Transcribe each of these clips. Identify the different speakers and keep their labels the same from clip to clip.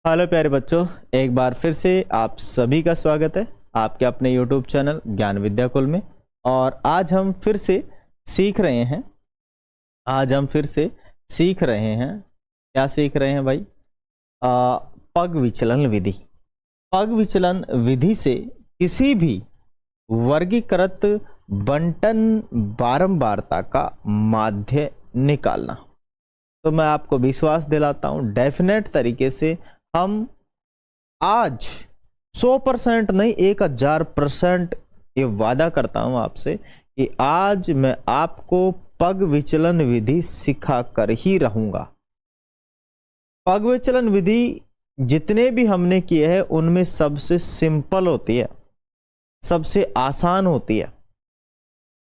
Speaker 1: Hello प्यारे बच्चों, एक बार फिर से आप सभी का स्वागत है आपके अपने YouTube चैनल ज्ञान विद्या कुल में। और आज हम फिर से सीख रहे हैं क्या सीख रहे हैं भाई? पग विचलन विधि। पग विचलन विधि से किसी भी वर्गीकृत बंटन बारंबारता का माध्य निकालना। तो मैं आपको विश्वास दिलाता हूं, डेफिनेट तरीके से हम आज 100% नहीं 1000% ये वादा करता हूं आपसे कि आज मैं आपको पग विचलन विधि सिखा कर ही रहूंगा। पग विचलन विधि जितने भी हमने किए हैं उनमें सबसे सिंपल होती है, सबसे आसान होती है,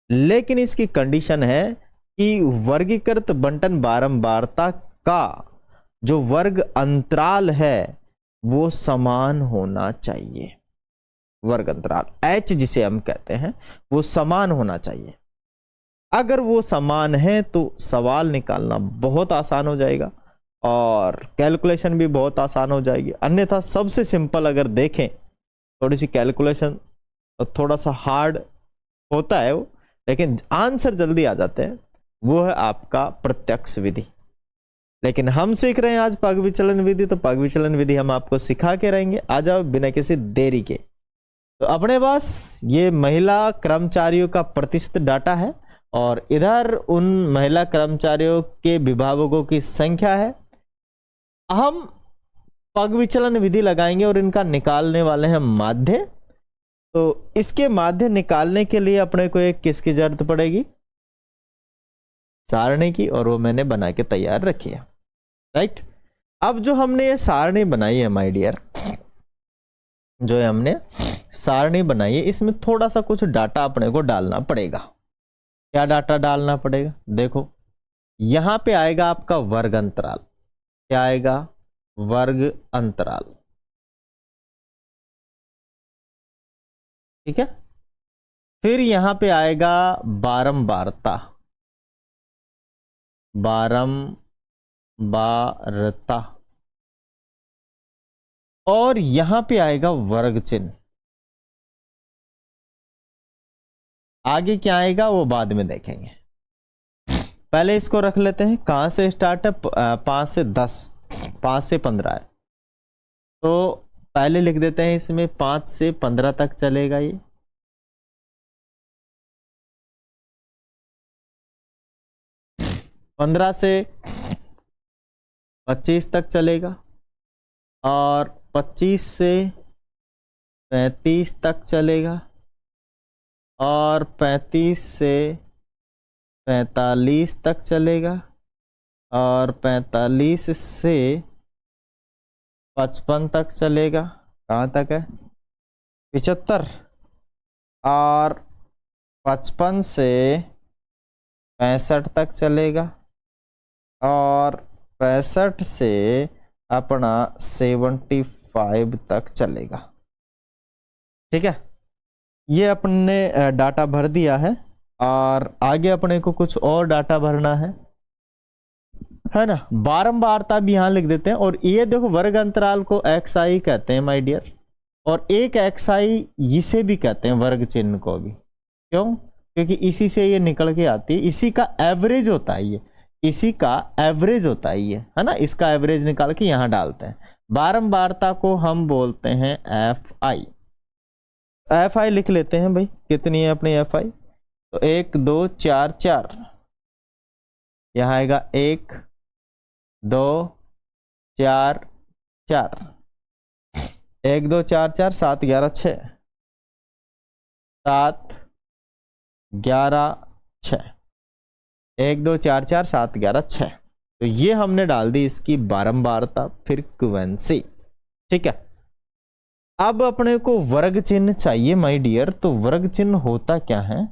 Speaker 1: लेकिन इसकी कंडीशन है कि वर्गीकृत बंटन बारंबारता का जो वर्ग अंतराल है वो समान होना चाहिए। वर्ग अंतराल h जिसे हम कहते हैं वो समान होना चाहिए। अगर वो समान है तो सवाल निकालना बहुत आसान हो जाएगा और कैलकुलेशन भी बहुत आसान हो जाएगी। अन्यथा सबसे सिंपल अगर देखें, थोड़ी सी कैलकुलेशन तो थोड़ा सा हार्ड होता है वो, लेकिन आंसर जल्दी आ जाते हैं, वो है आपका प्रत्यक्ष विधि। लेकिन हम सीख रहे हैं आज पग विचलन विधि, तो पग विचलन विधि हम आपको सिखा के रहेंगे। आ जाओ बिना किसी देरी के। तो अपने पास ये महिला कर्मचारियों का प्रतिशत डाटा है और इधर उन महिला कर्मचारियों के विभागों की संख्या है। हम पग विचलन विधि लगाएंगे और इनका निकालने वाले हैं माध्य। तो इसके माध्य निकालने के लिए अपने को एक किसकी जरूरत पड़ेगी? सारणी की, और वो मैंने बना के तैयार रखी है। राइट, अब जो हमने ये सारणी बनाई है माय डियर, जो हमने सारणी बनाई है, इसमें थोड़ा सा कुछ डाटा अपने को डालना पड़ेगा। क्या डाटा डालना पड़ेगा? देखो, यहां पे आएगा आपका वर्ग अंतराल। क्या आएगा? वर्ग अंतराल। ठीक है। फिर यहां पे आएगा बारंबारता, बारंबारता, और यहां पे आएगा वर्ग चिन्ह। आगे क्या आएगा वो बाद में देखेंगे, पहले इसको रख लेते हैं। कहां से स्टार्ट है? 5 से 10, 5 से 15 है, तो पहले लिख देते हैं इसमें 5 से 15 तक चलेगा ये। पंद्रह से 25 तक चलेगा और 25 से 35 तक चलेगा और 35 से 45 तक चलेगा और 45 से 55 तक चलेगा। कहाँ तक है? 75। और 55 से 65 तक चलेगा और 65 से अपना 75 तक चलेगा। ठीक है, ये अपने डाटा भर दिया है और आगे अपने को कुछ और डाटा भरना है ना। बारंबारता भी यहां लिख देते हैं। और ये देखो, वर्ग अंतराल को xi कहते हैं माय डियर, और एक xi इसे भी कहते हैं, वर्ग चिन्ह को भी। क्यों? क्योंकि इसी से ये निकल के आती है, इसी का एवरेज होता है ये, इसी का एवरेज होता है ये, है ना। इसका एवरेज निकाल के यहां डालते हैं। बारंबारता को हम बोलते हैं fi लिख लेते हैं भाई। कितनी है अपनी fi? तो 1 2 4 4, यहां आएगा 1 2 4 4, 1 2 4 4, 7 11 6, 7 11 6, 1 2 4 4 7 11 6। तो ये हमने डाल दी इसकी बारंबारता, फ्रीक्वेंसी। ठीक है, अब अपने को वर्ग चिन्ह चाहिए माय डियर। तो वर्ग चिन्ह होता क्या है?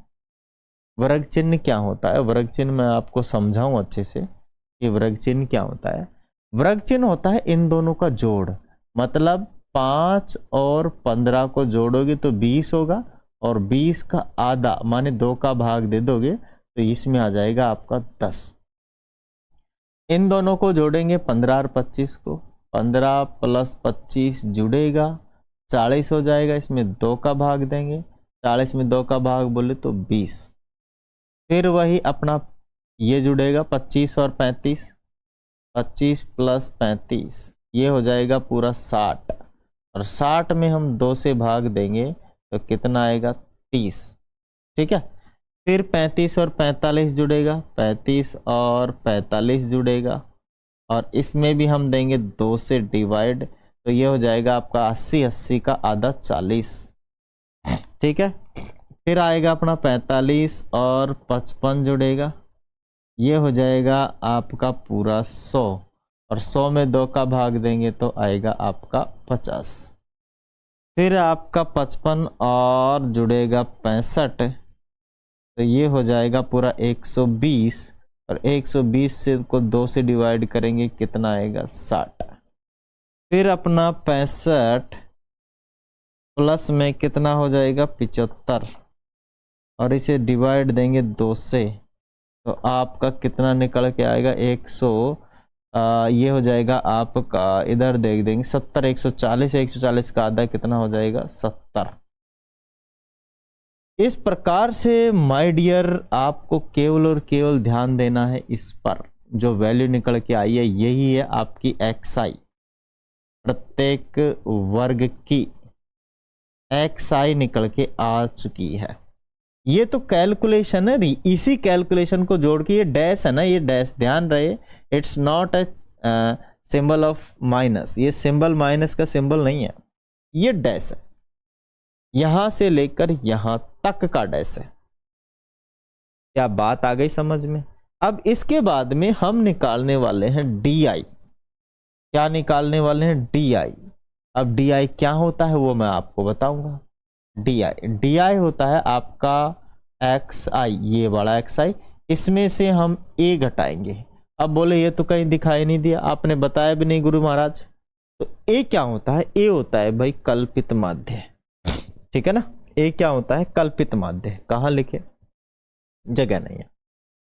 Speaker 1: वर्ग चिन्ह क्या होता है? वर्ग चिन्ह मैं आपको समझाऊं अच्छे से कि वर्ग चिन्ह क्या होता है। वर्ग चिन्ह होता है इन दोनों का जोड़, मतलब 5 और 15 को जोड़ोगे तो 20 होगा और 20 का आधा माने 2 का भाग दे दोगे तो इसमें आ जाएगा आपका 10। इन दोनों को जोड़ेंगे 15 और 25 को 15 प्लस 25 जुड़ेगा, 40 हो जाएगा। इसमें 2 का भाग देंगे, 40 में 2 का भाग बोले तो 20। फिर वही अपना ये जुड़ेगा 25 और 35, 25 प्लस 35 ये हो जाएगा पूरा 60, और 60 में हम 2 से भाग देंगे तो कितना आएगा 30। ठीक है, फिर 35 और 45 जुड़ेगा, 35 और 45 जुड़ेगा, और इसमें भी हम देंगे 2 से डिवाइड, तो ये हो जाएगा आपका 80, 80 का आधा 40। ठीक है, फिर आएगा अपना 45 और 55 जुड़ेगा, ये हो जाएगा आपका पूरा 100, और 100 में 2 का भाग देंगे तो आएगा आपका 50। फिर आपका 55 और जुड़ेगा 65, तो ये हो जाएगा पूरा 120, और 120 से को 2 से डिवाइड करेंगे कितना आएगा 60। फिर अपना 65 प्लस में कितना हो जाएगा 75, और इसे डिवाइड देंगे 2 से, तो आपका कितना निकल के आएगा 100, ये हो जाएगा आपका, इधर देख देंगे 70, 140, 140 का आधा कितना हो जाएगा 70। इस प्रकार से माय डियर आपको केवल और केवल ध्यान देना है इस पर, जो वैल्यू निकल के आई है यही है आपकी xi, प्रत्येक वर्ग की xi निकल के आ चुकी है। ये तो कैलकुलेशन है, इसी कैलकुलेशन को जोड़ के, ये डैश है ना, ये डैश ध्यान रहे, it's not a symbol of minus, ये सिंबल माइनस का सिंबल नहीं है, ये डैश है, यहां से लेकर यहां तक का डैश है। क्या बात आ गई समझ में? अब इसके बाद में हम निकालने वाले हैं डी। क्या निकालने वाले हैं? डी। अब डी क्या होता है वो मैं आपको बताऊंगा। डी होता है आपका xi, ये वाला xi, इसमें से हम a घटाएंगे। अब बोले ये तो कहीं दिखाई नहीं दिया, आपने बताया भी नहीं गुरु महाराज। तो a क्या होता है? a होता है भाई कल्पित माध्य। ठीक है ना, a क्या होता है? कल्पित माध्य। कहाँ लिखे? जगह नहीं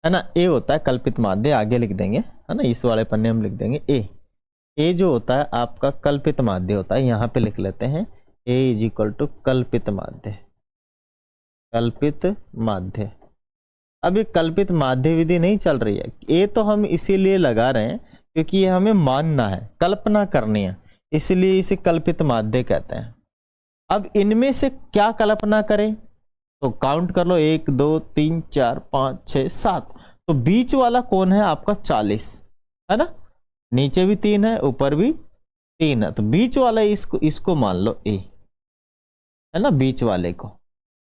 Speaker 1: है ना। a होता है कल्पित माध्य, आगे लिख देंगे, है ना, इस वाले पन्ने हम लिख देंगे a जो होता है आपका कल्पित माध्य होता है। यहाँ पे लिख लेते हैं a इज इक्वल टू कल्पित माध्य। कल्पित माध्य, अब ये कल्पित माध्य विधि नहीं चल रही है, ये तो हम इसीलिए लगा रहे हैं क्योंकि ये हमें मानना है, कल्पना करनी है, इसलिए इसे कल्पित माध्य कहते हैं। अब इनमें से क्या कल्पना करें? तो काउंट कर लो, 1 2 3 4 5 6 7, तो बीच वाला कौन है आपका? 40, है ना, नीचे भी 3 है, ऊपर भी 3 है, तो बीच वाला इसको मान लो a, है ना, बीच वाले को,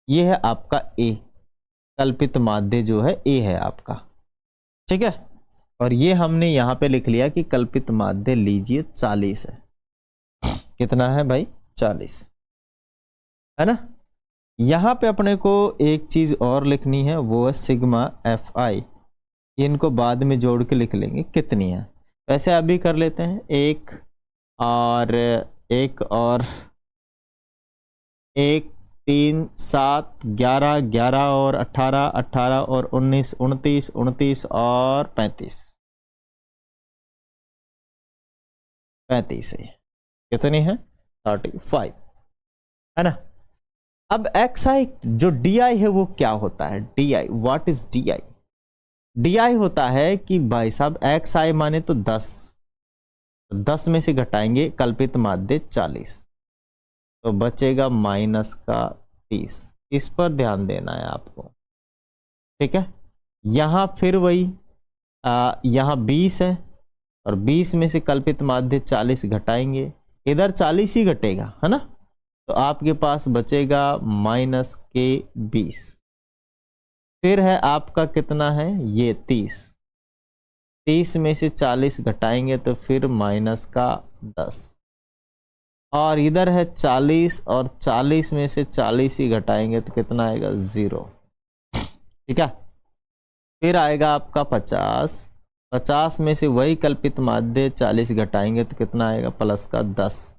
Speaker 1: ये है आपका a, कल्पित माध्य जो है a है आपका। ठीक है, और ये हमने यहां पे लिख लिया कि कल्पित माध्य लीजिए 40 है। कितना है भाई? 40, है ना। यहां पे अपने को एक चीज और लिखनी है, वो है सिग्मा fi, इनको बाद में जोड़ के लिख लेंगे कितनी है। वैसे अभी कर लेते हैं, 1 और 1 3 7 11 11 और 18 18 और 19 29 29 और 35 है। कितनी है? 35, है ना। अब xi जो di है वो क्या होता है? di, what is di? di होता है कि भाई साहब xi माने तो 10 में से घटाएंगे कल्पित माध्य 40, तो बचेगा माइनस का 30। इस पर ध्यान देना है आपको। ठीक है, यहां फिर वही यहां 20 है, और 20 में से कल्पित माध्य 40 घटाएंगे, इधर 40 ही घटेगा, है ना, तो आपके पास बचेगा माइनस के 20। फिर है आपका कितना है? ये 30 में से 40 घटाएंगे तो फिर माइनस का 10, और इधर है 40, और 40 में से 40 ही घटाएंगे तो कितना आएगा? 0। ठीक है, फिर आएगा आपका 50 में से वही कल्पित माध्य 40 घटाएंगे तो कितना आएगा? प्लस का 10।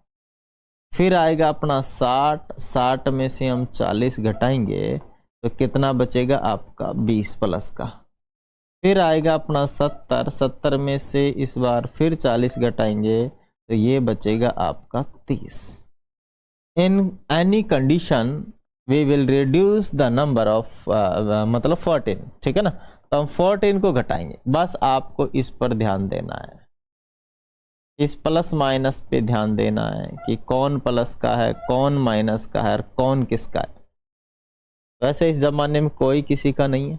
Speaker 1: फिर आएगा अपना 60 में से हम 40 घटाएंगे तो कितना बचेगा आपका? 20 प्लस का। फिर आएगा अपना 70 में से इस बार फिर 40 घटाएंगे तो ये बचेगा आपका 30। In any condition we will reduce the number of मतलब 14, ठीक है ना। तो हम 14 को घटाएंगे, बस आपको इस पर ध्यान देना है, इस प्लस माइनस पे ध्यान देना है कि कौन प्लस का है, कौन माइनस का है और कौन किसका है। वैसे इस जमाने में कोई किसी का नहीं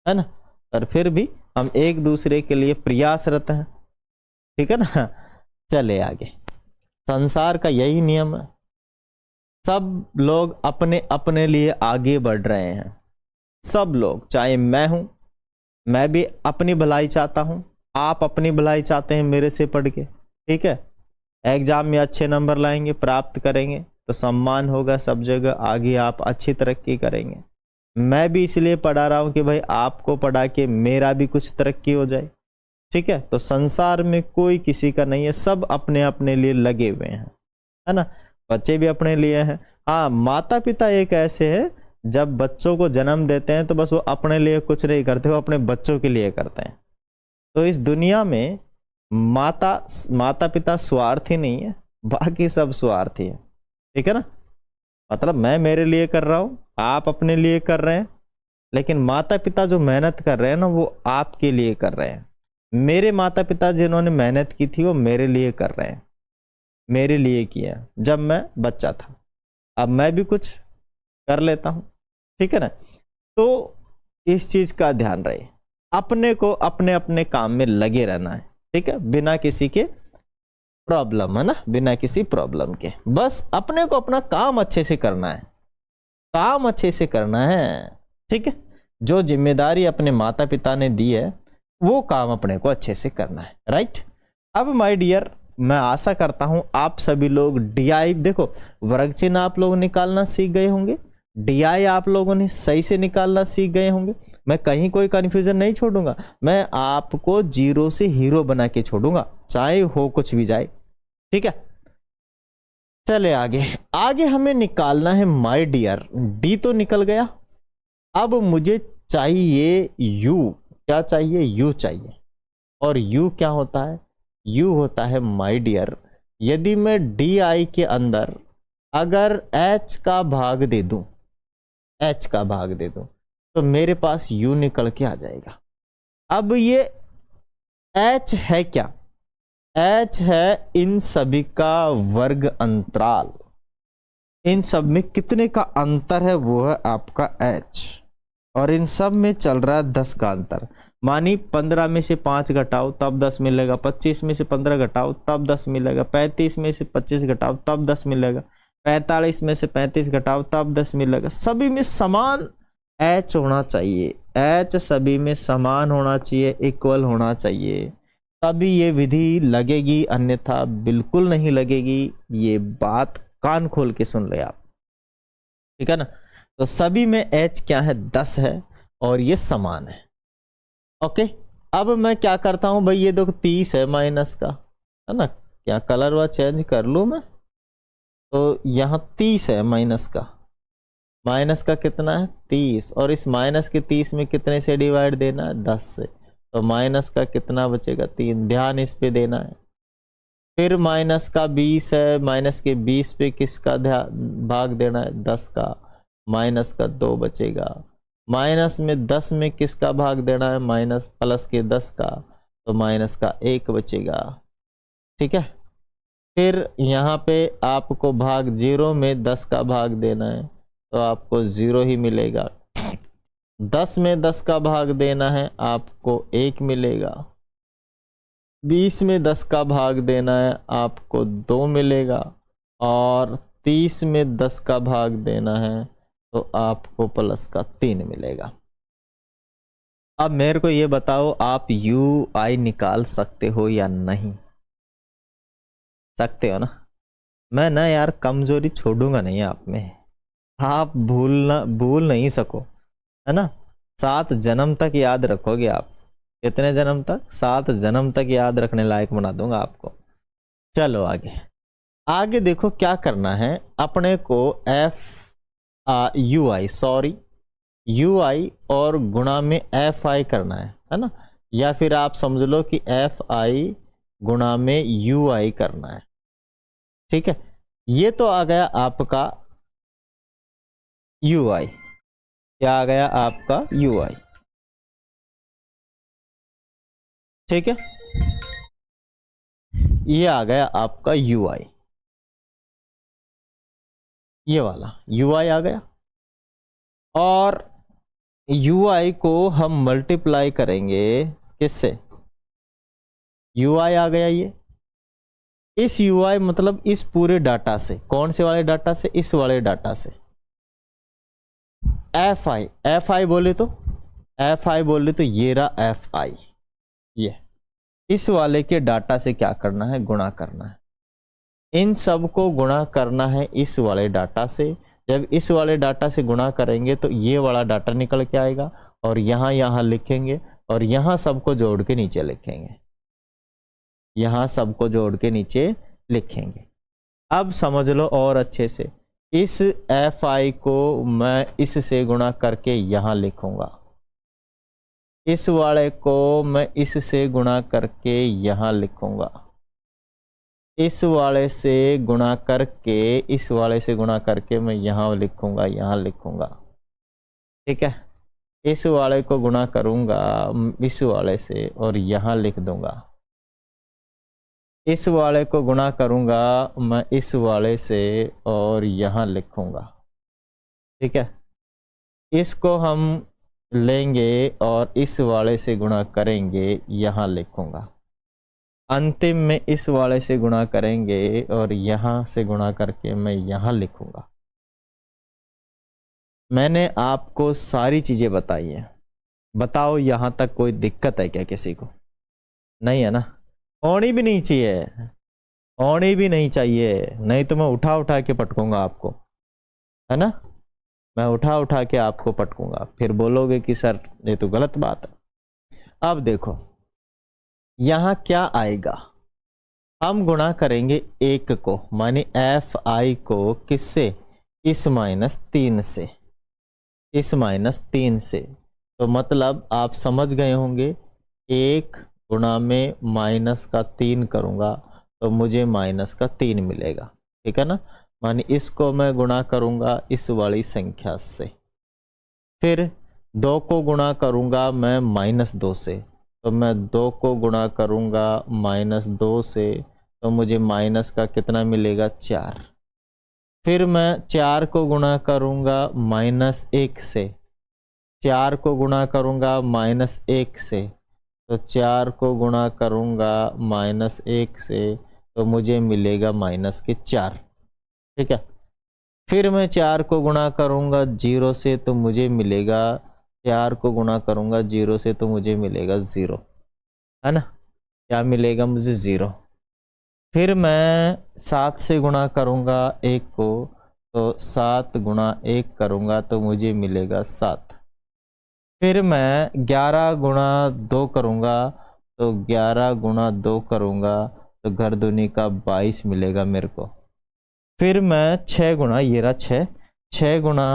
Speaker 1: है ना, पर फिर भी हम एक दूसरे के लिए प्रयासरत हैं, ठीक है ना। चले आगे, संसार का यही नियम है, सब लोग अपने अपने लिए आगे बढ़ रहे हैं, सब लोग, चाहे मैं हूं, मैं भी अपनी भलाई चाहता हूं, आप अपनी भलाई चाहते हैं मेरे से पढ़ के, ठीक है। एग्जाम में अच्छे नंबर लाएंगे, प्राप्त करेंगे तो सम्मान होगा सब जगह, आगे आप अच्छी तरक्की करेंगे। मैं भी इसलिए पढ़ा रहा हूं कि भाई आपको पढ़ा के मेरा भी कुछ तरक्की हो जाए, ठीक है। तो संसार में कोई किसी का नहीं है, सब अपने अपने लिए लगे हुए हैं, है ना। बच्चे भी अपने लिए हैं। हाँ, माता पिता एक ऐसे हैं, जब बच्चों को जन्म देते हैं तो बस वो अपने लिए कुछ नहीं करते, वो अपने बच्चों के लिए करते हैं। तो इस दुनिया में माता पिता स्वार्थी नहीं है, बाकी सब स्वार्थी है, ठीक है ना। मतलब मैं मेरे लिए कर रहा हूं, आप अपने लिए कर रहे हैं, लेकिन माता पिता जो मेहनत कर रहे हैं ना, वो आपके लिए कर रहे हैं। मेरे माता पिता जिन्होंने मेहनत की थी वो मेरे लिए कर रहे हैं, मेरे लिए किया जब मैं बच्चा था, अब मैं भी कुछ कर लेता हूं, ठीक है ना। तो इस चीज का ध्यान रहे, अपने को अपने अपने काम में लगे रहना है, ठीक है, बिना किसी के प्रॉब्लम, है ना, बिना किसी प्रॉब्लम के। बस अपने को अपना काम अच्छे से करना है, काम अच्छे से करना है, ठीक है। जो जिम्मेदारी अपने माता पिता ने दी है वो काम अपने को अच्छे से करना है, राइट। अब माय डियर, मैं आशा करता हूं आप सभी लोग DI, देखो वर्ग चिन्ह आप लोग निकालना सीख गए होंगे, DI आप लोगों ने सही से निकालना सीख गए होंगे। मैं कहीं कोई कंफ्यूजन नहीं छोड़ूंगा, मैं आपको जीरो से हीरो बना के छोड़ूंगा, चाहे हो कुछ भी जाए, ठीक है। चले आगे, आगे हमें निकालना है माय डियर, D तो निकल गया, अब मुझे चाहिए U। क्या चाहिए? U चाहिए। और U क्या होता है? U होता है माय डियर, यदि मैं DI के अंदर अगर H का भाग दे दूं, H का भाग दे दूं, तो मेरे पास U निकल के आ जाएगा। अब ये H है क्या? H है इन सभी का वर्ग अंतराल, इन सब में कितने का अंतर है वो है आपका H, और इन सब में चल रहा है 10 का अंतर। मानी 15 में से 5 घटाओ तब 10 मिलेगा, 25 में से 15 घटाओ तब 10 मिलेगा, 35 में से 25 घटाओ तब 10 मिलेगा, 45 में से 35 घटाओ तब 10 मिलेगा। सभी में समान H होना चाहिए, H सभी में समान होना चाहिए, इक्वल होना चाहिए, तभी ये विधि लगेगी, अन्यथा बिल्कुल नहीं लगेगी। ये बात कान खोल के सुन ले आप, ठीक है ना। तो सभी में H क्या है? 10 है और ये समान है, ओके। अब मैं क्या करता हूं भाई, ये देखो 30 है माइनस का, है ना, क्या कलर व चेंज कर लूं मैं, तो यहां 30 है माइनस का कितना है? 30, और इस माइनस के 30 में कितने से डिवाइड देना है? 10 से, तो माइनस का कितना बचेगा? 3, ध्यान इस पे देना है। फिर माइनस का 20 है, माइनस के 20 पे किसका भाग देना है? 10 का, माइनस का 2 बचेगा। माइनस में 10 में किसका भाग देना है? माइनस प्लस के 10 का, तो माइनस का 1 बचेगा, ठीक है। फिर यहाँ पे आपको भाग 0 में 10 का भाग देना है, तो आपको 0 ही मिलेगा। 10 में 10 का भाग देना है, आपको 1 मिलेगा। 20 में 10 का भाग देना है, आपको 2 मिलेगा। और 30 में 10 का भाग देना है, तो आपको प्लस का 3 मिलेगा। अब मेरे को ये बताओ, आप UI निकाल सकते हो या नहीं? सकते हो ना? मैं ना यार कमजोरी छोड़ूंगा नहीं आप में, आप भूल नहीं सको, है ना। 7 जन्म तक याद रखोगे आप। कितने जन्म तक? 7 जन्म तक याद रखने लायक बना दूंगा आपको। चलो आगे देखो क्या करना है अपने को। UI और गुणा में FI करना है ना, या फिर आप समझ लो कि FI गुणा में यू आई करना है। ठीक है, ये तो आ गया आपका यू आई। क्या आ गया आपका यू आई। ठीक है, ये आ गया आपका यू आई, ये वाला यू आई आ गया। और यू आई को हम मल्टीप्लाई करेंगे किससे, यू आई आ गया ये। इस यू आई मतलब इस पूरे डाटा से, कौन से वाले डाटा से, इस वाले डाटा से। एफ आई बोले तो, एफ आई बोले तो ये रहा एफ आई, ये इस वाले के डाटा से क्या करना है, गुणा करना है। इन सब को गुणा करना है इस वाले डाटा से। जब इस वाले डाटा से गुणा करेंगे तो ये वाला डाटा निकल के आएगा और यहाँ लिखेंगे और यहाँ सबको जोड़ के नीचे लिखेंगे, यहाँ सबको जोड़ के नीचे लिखेंगे। अब समझ लो और अच्छे से, इस एफ आई को मैं इससे गुणा करके यहाँ लिखूंगा, इस वाले को मैं इससे गुणा करके यहाँ लिखूंगा, इस वाले से गुणा करके, इस वाले से गुणा करके मैं यहाँ लिखूंगा, यहाँ लिखूंगा। ठीक है, इस वाले को गुणा करूंगा इस वाले से और यहाँ लिख दूंगा, इस वाले को गुणा करूंगा मैं इस वाले से और यहाँ लिखूंगा। ठीक है, इसको हम लेंगे और इस वाले से गुणा करेंगे, यहाँ लिखूंगा। अंतिम में इस वाले से गुणा करेंगे और यहाँ से गुणा करके मैं यहाँ लिखूंगा। मैंने आपको सारी चीजें बताई है, बताओ यहाँ तक कोई दिक्कत है क्या किसी को? नहीं है ना, होनी भी नहीं चाहिए, होनी भी नहीं चाहिए, नहीं तो मैं उठा उठा के पटकूंगा आपको, है ना, मैं उठा उठा के आपको पटकूंगा, फिर बोलोगे कि सर ये तो गलत बात है। अब देखो यहां क्या आएगा, हम गुणा करेंगे एक को, माने एफ आई को किससे, इस -3 से, इस -3 से। तो मतलब आप समझ गए होंगे, 1 गुणा में -3 करूंगा तो मुझे -3 मिलेगा। ठीक है ना, माने इसको मैं गुणा करूंगा इस वाली संख्या से, फिर 2 को गुणा करूंगा मैं -2 से, तो मैं 2 को गुणा करूंगा -2 से तो मुझे माइनस का कितना मिलेगा, 4। फिर मैं 4 को गुणा करूंगा -1 से, 4 को गुणा करूंगा -1 से, तो 4 को गुणा करूंगा -1 से तो मुझे मिलेगा -4। ठीक है, फिर मैं 4 को गुणा करूंगा 0 से तो मुझे मिलेगा, 4 को गुणा करूंगा 0 से तो मुझे मिलेगा 0, है ना, क्या मिलेगा मुझे 0। फिर मैं 7 से गुणा करूंगा 1 को, तो 7 गुणा 1 करूंगा तो मुझे मिलेगा 7। फिर मैं 11 गुणा 2 करूंगा, तो 11 गुणा 2 करूंगा तो घर दूनी का 22 मिलेगा मेरे को। फिर मैं 6 गुणा, ये रहा 6 गुणा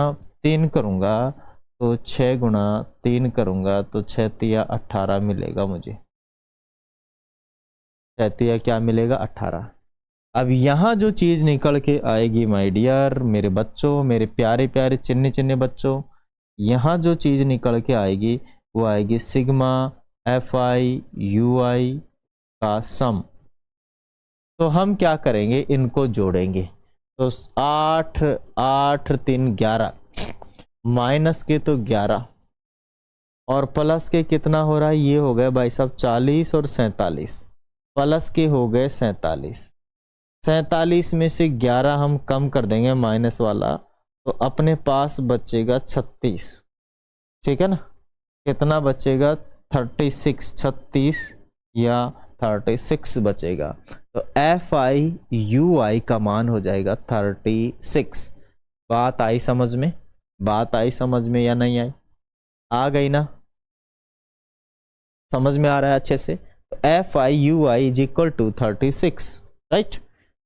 Speaker 1: 3 करूंगा, तो 6 गुणा 3 करूंगा तो 6 तिया 18 मिलेगा मुझे, 6 तिया क्या मिलेगा, 18। अब यहाँ जो चीज निकल के आएगी माय डियर, मेरे बच्चों, मेरे प्यारे प्यारे चिन्ने चिन्ने बच्चों, यहाँ जो चीज निकल के आएगी वो आएगी सिग्मा एफ आई यू आई का सम। तो हम क्या करेंगे, इनको जोड़ेंगे, तो 8 8 3 11, माइनस के तो 11 और प्लस के कितना हो रहा है, ये हो गए भाई साहब 40 और 47, प्लस के हो गए 47। 47 में से 11 हम कम कर देंगे माइनस वाला, तो अपने पास बचेगा 36। ठीक है ना, कितना बचेगा, 36, 36 या 36 बचेगा। तो एफ आई यू आई का मान हो जाएगा 36। बात आई समझ में, बात आई समझ में या नहीं आई, आ गई ना, समझ में आ रहा है अच्छे से। तो F I U I is equal to 36, right.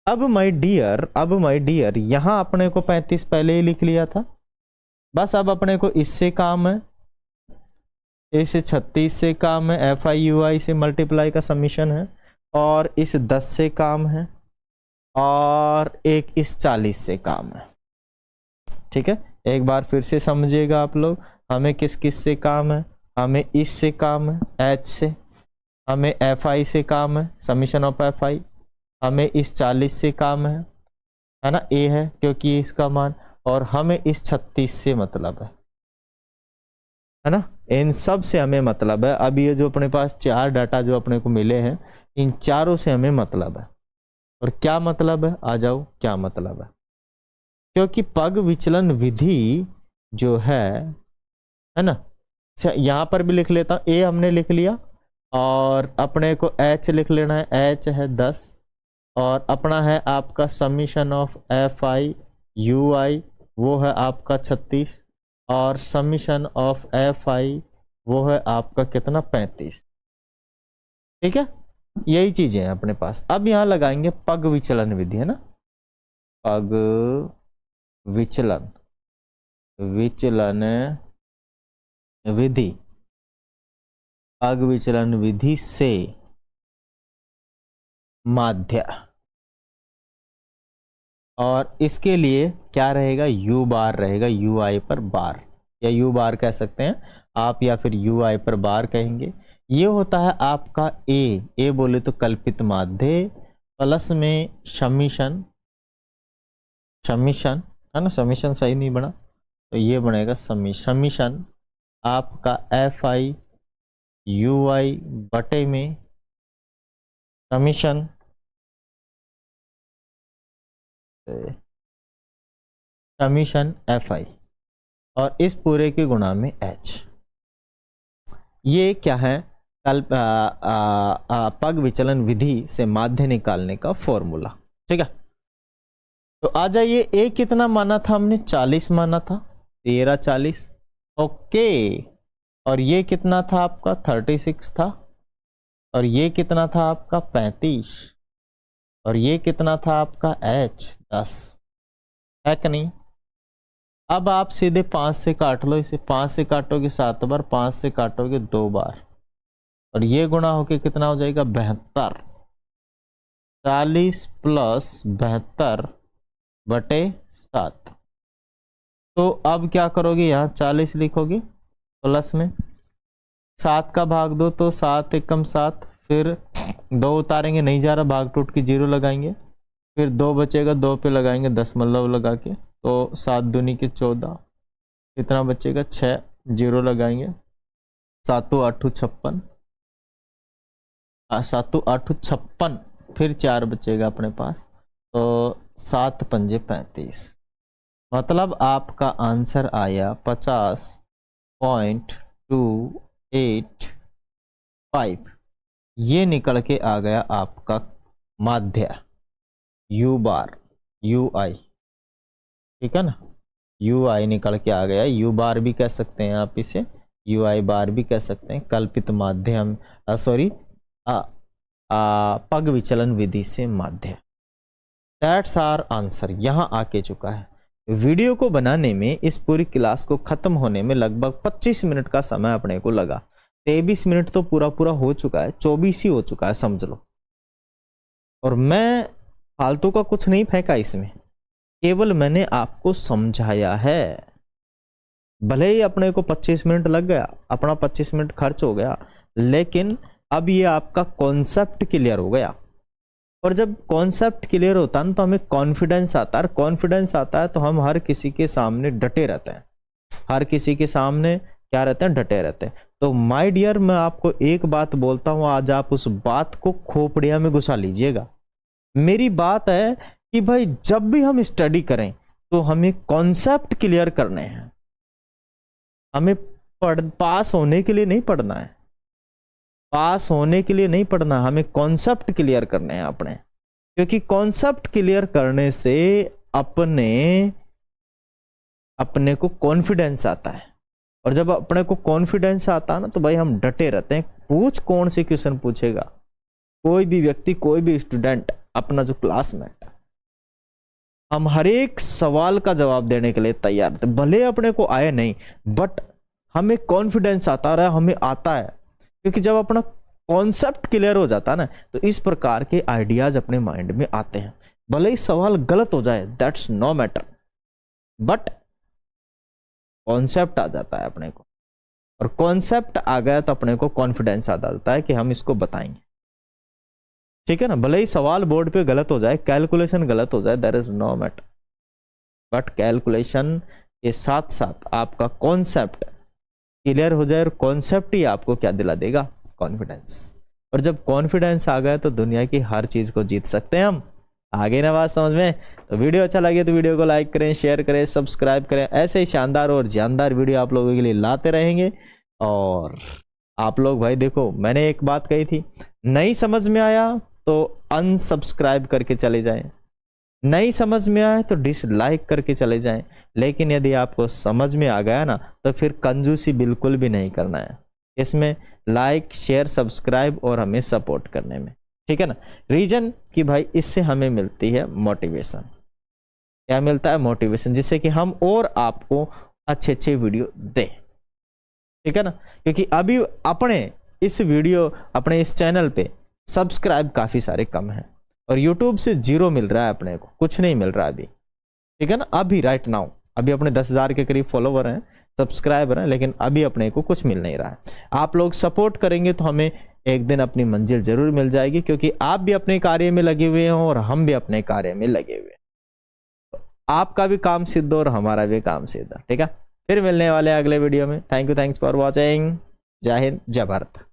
Speaker 1: अब माय डियर यहां अपने को 35 पहले ही लिख लिया था, बस अब अपने को इससे काम है, इस 36 से काम है, एफ आई यू आई से मल्टीप्लाई का समीशन है, और इस 10 से काम है और एक इस 40 से काम है। ठीक है, एक बार फिर से समझिएगा आप लोग, हमें किस किस से काम है, हमें इससे काम है H से, हमें FI से काम है समीशन ऑफ FI, हमें इस 40 से काम है ना, A है क्योंकि इसका मान, और हमें इस 36 से मतलब है ना, इन सब से हमें मतलब है। अब ये जो अपने पास 4 डाटा जो अपने को मिले हैं, इन चारों से हमें मतलब है। और क्या मतलब है, आ जाओ, क्या मतलब है, क्योंकि पग विचलन विधि जो है ना, यहां पर भी लिख लेता हूं, A हमने लिख लिया और अपने को H लिख लेना है, H है 10 और अपना है आपका समीशन ऑफ FI UI वो है आपका 36 और समीशन ऑफ FI वो है आपका कितना 35। ठीक है, यही चीजें हैं अपने पास। अब यहां लगाएंगे पग विचलन विधि, है ना, पग विचलन विधि, पग विचलन विधि से माध्य, और इसके लिए क्या रहेगा, U बार रहेगा, UI पर बार, या U बार कह सकते हैं आप, या फिर UI पर बार कहेंगे। ये होता है आपका A बोले तो कल्पित माध्य प्लस में समीशन है ना, समीशन सही नहीं बना तो ये बनेगा समीशन आपका FI UI बटे में समीशन FI और इस पूरे के गुणा में H। ये क्या है, पग विचलन विधि से माध्य निकालने का फॉर्मूला। ठीक है, तो आ जाइए, A कितना माना था हमने, 40 माना था, 13 40, ओके, और ये कितना था आपका 36 था, और ये कितना था आपका 35, और ये कितना था आपका H 10 है कि नहीं। अब आप सीधे 5 से काट लो इसे, 5 से काटोगे 7 बार, 5 से काटोगे 2 बार, और ये गुणा होके कितना हो जाएगा 72, 40 प्लस 72 बटे 7। तो अब क्या करोगे, यहाँ 40 लिखोगे प्लस में 7 का भाग दो तो 7 एकम 7, फिर 2 उतारेंगे नहीं जा रहा, भाग टूट के 0 लगाएंगे, फिर 2 बचेगा, 2 पे लगाएंगे दशमलव लगा के, तो 7 दूनी के 14, कितना बचेगा 6, 0 लगाएंगे, 7 8 56, 7 8 56, फिर 4 बचेगा अपने पास, तो 7 पंजे 35, मतलब आपका आंसर आया 50.285। ये निकल के आ गया आपका माध्य U बार UI। ठीक है ना, UI निकल के आ गया, U बार भी कह सकते हैं आप इसे, UI बार भी कह सकते हैं, कल्पित माध्यम सॉरी पग विचलन विधि से माध्य। दैट्स आवर आंसर, यहां आके चुका है। वीडियो को बनाने में, इस पूरी क्लास को खत्म होने में लगभग 25 मिनट का समय अपने को लगा। 23 मिनट तो पूरा हो चुका है, 24 ही हो चुका है समझ लो। और मैं फालतू का कुछ नहीं फेंका इसमें, केवल मैंने आपको समझाया है। भले ही अपने को 25 मिनट लग गया, अपना 25 मिनट खर्च हो गया, लेकिन अब ये आपका कॉन्सेप्ट क्लियर हो गया। और जब कॉन्सेप्ट क्लियर होता है ना, तो हमें कॉन्फिडेंस आता है, और कॉन्फिडेंस आता है तो हम हर किसी के सामने डटे रहते हैं, हर किसी के सामने क्या रहते हैं, डटे रहते हैं। तो माय डियर, मैं आपको एक बात बोलता हूं, आज आप उस बात को खोपड़िया में घुसा लीजिएगा। मेरी बात है कि भाई जब भी हम स्टडी करें तो हमें कॉन्सेप्ट क्लियर करने हैं, हमें पास होने के लिए नहीं पढ़ना है, पास होने के लिए नहीं पढ़ना, हमें कॉन्सेप्ट क्लियर करने हैं अपने, क्योंकि कॉन्सेप्ट क्लियर करने से अपने को कॉन्फिडेंस आता है, और जब अपने को कॉन्फिडेंस आता है ना, तो भाई हम डटे रहते हैं। पूछ कौन से क्वेश्चन पूछेगा, कोई भी व्यक्ति, कोई भी स्टूडेंट, अपना जो क्लासमेट, हम हर एक सवाल का जवाब देने के लिए तैयार थे, भले अपने को आए नहीं, बट हमें कॉन्फिडेंस आता रहा, हमें आता है। क्योंकि जब अपना कॉन्सेप्ट क्लियर हो जाता है ना, तो इस प्रकार के आइडियाज अपने माइंड में आते हैं। भले ही सवाल गलत हो जाए, that's no matter, but concept आ जाता है अपने को, और कॉन्सेप्ट आ गया तो अपने को कॉन्फिडेंस आ जाता है कि हम इसको बताएंगे। ठीक है ना, भले ही सवाल बोर्ड पे गलत हो जाए, कैलकुलेशन गलत हो जाए, there is no matter, but calculation के साथ साथ आपका कॉन्सेप्ट क्लियर हो जाए, और कॉन्सेप्ट ही आपको क्या दिला देगा, कॉन्फिडेंस। और जब कॉन्फिडेंस आ गया तो दुनिया की हर चीज को जीत सकते हैं हम। आगे ना बात समझ में? तो वीडियो अच्छा लगे तो वीडियो को लाइक करें, शेयर करें, सब्सक्राइब करें। ऐसे ही शानदार और जानदार वीडियो आप लोगों के लिए लाते रहेंगे। और आप लोग भाई देखो, मैंने एक बात कही थी, नहीं समझ में आया तो अनसब्सक्राइब करके चले जाएं, नहीं समझ में आया तो डिसलाइक करके चले जाएं, लेकिन यदि आपको समझ में आ गया ना तो फिर कंजूसी बिल्कुल भी नहीं करना है इसमें, लाइक शेयर सब्सक्राइब और हमें सपोर्ट करने में। ठीक है ना, रीजन कि भाई इससे हमें मिलती है मोटिवेशन। क्या मिलता है? मोटिवेशन, जिससे कि हम और आपको अच्छे अच्छे वीडियो दें। ठीक है ना, क्योंकि अभी अपने इस वीडियो, अपने इस चैनल पे सब्सक्राइब काफी सारे कम हैं, और यूट्यूब से 0 मिल रहा है, अपने को कुछ नहीं मिल रहा अभी। ठीक है ना, अभी राइट नाउ अभी अपने 10,000 के करीब फॉलोवर हैं, सब्सक्राइबर हैं, लेकिन अभी अपने को कुछ मिल नहीं रहा है। आप लोग सपोर्ट करेंगे तो हमें एक दिन अपनी मंजिल जरूर मिल जाएगी, क्योंकि आप भी अपने कार्य में लगे हुए हैं और हम भी अपने कार्य में लगे हुए हैं। तो आपका भी काम सिद्ध और हमारा भी काम सिद्ध। ठीक है, फिर मिलने वाले हैं अगले वीडियो में। Thank you, thanks for watching. जय हिंद, जय भारत।